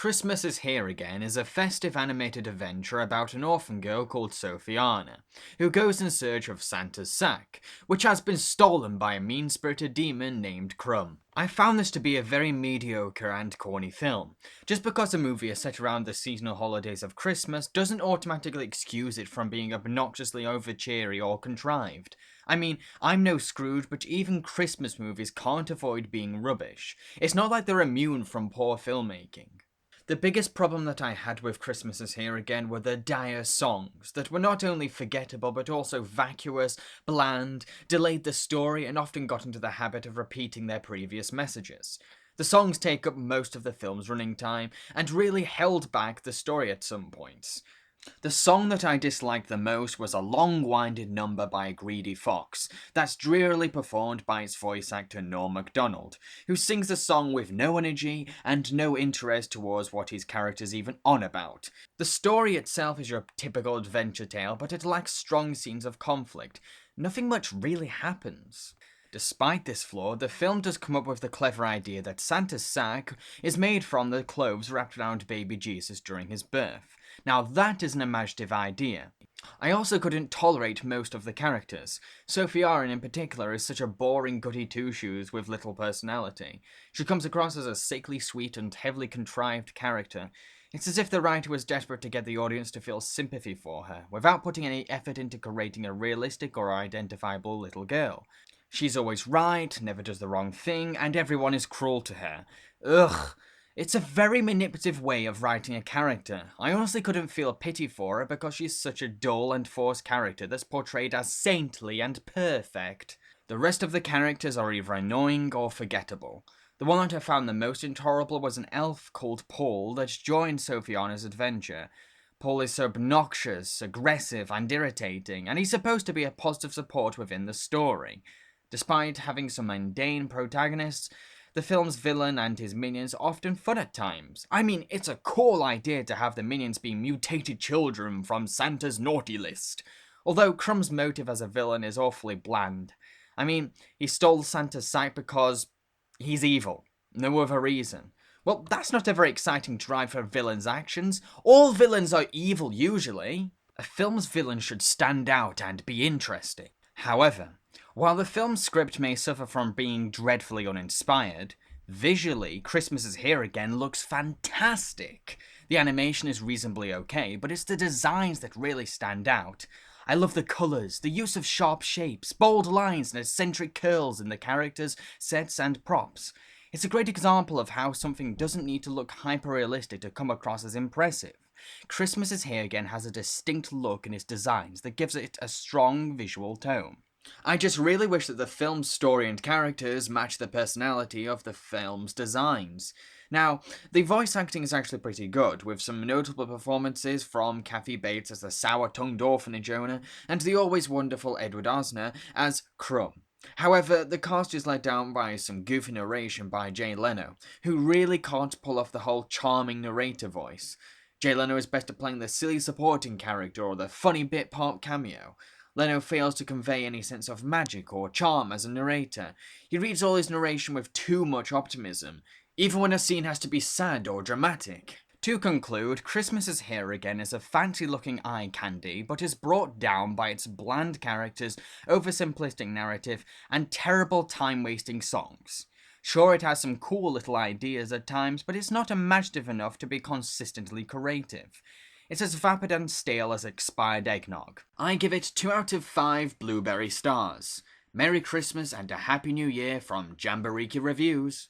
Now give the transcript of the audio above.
Christmas is Here Again is a festive animated adventure about an orphan girl called Sophiana, who goes in search of Santa's sack, which has been stolen by a mean-spirited demon named Crumb. I found this to be a very mediocre and corny film. Just because a movie is set around the seasonal holidays of Christmas doesn't automatically excuse it from being obnoxiously over-cheery or contrived. I mean, I'm no Scrooge, but even Christmas movies can't avoid being rubbish. It's not like they're immune from poor filmmaking. The biggest problem that I had with Christmas is Here Again were the dire songs that were not only forgettable but also vacuous, bland, delayed the story, and often got into the habit of repeating their previous messages. The songs take up most of the film's running time and really held back the story at some points. The song that I disliked the most was a long-winded number by a greedy fox that's drearily performed by its voice actor Norm Macdonald, who sings the song with no energy and no interest towards what his character's even on about. The story itself is your typical adventure tale, but it lacks strong scenes of conflict. Nothing much really happens. Despite this flaw, the film does come up with the clever idea that Santa's sack is made from the clothes wrapped around baby Jesus during his birth. Now that is an imaginative idea. I also couldn't tolerate most of the characters. Sophiana in particular is such a boring goody two-shoes with little personality. She comes across as a sickly sweet and heavily contrived character. It's as if the writer was desperate to get the audience to feel sympathy for her, without putting any effort into creating a realistic or identifiable little girl. She's always right, never does the wrong thing, and everyone is cruel to her. Ugh. It's a very manipulative way of writing a character. I honestly couldn't feel pity for her because she's such a dull and forced character that's portrayed as saintly and perfect. The rest of the characters are either annoying or forgettable. The one that I found the most intolerable was an elf called Paul that joined Sophiana's adventure. Paul is so obnoxious, aggressive, and irritating, and he's supposed to be a positive support within the story. Despite having some mundane protagonists, the film's villain and his minions are often fun at times. I mean, it's a cool idea to have the minions be mutated children from Santa's naughty list. Although Crumb's motive as a villain is awfully bland. I mean, he stole Santa's sack because he's evil. No other reason. Well, that's not a very exciting drive for a villain's actions. All villains are evil usually. A film's villain should stand out and be interesting. However, while the film's script may suffer from being dreadfully uninspired, visually, Christmas is Here Again looks fantastic. The animation is reasonably okay, but it's the designs that really stand out. I love the colours, the use of sharp shapes, bold lines and eccentric curls in the characters, sets and props. It's a great example of how something doesn't need to look hyper-realistic to come across as impressive. Christmas is Here Again has a distinct look in its designs that gives it a strong visual tone. I just really wish that the film's story and characters match the personality of the film's designs. Now, the voice acting is actually pretty good, with some notable performances from Kathy Bates as the sour-tongued orphanage owner, and the always wonderful Edward Osner as Crumb. However, the cast is let down by some goofy narration by Jay Leno, who really can't pull off the whole charming narrator voice. Jay Leno is best at playing the silly supporting character or the funny bit part cameo. Leno fails to convey any sense of magic or charm as a narrator. He reads all his narration with too much optimism, even when a scene has to be sad or dramatic. To conclude, Christmas is Here Again is a fancy-looking eye candy, but is brought down by its bland characters, oversimplistic narrative, and terrible time-wasting songs. Sure, it has some cool little ideas at times, but it's not imaginative enough to be consistently creative. It's as vapid and stale as expired eggnog. I give it 2 out of 5 blueberry stars. Merry Christmas and a Happy New Year from Jambareeqi Reviews.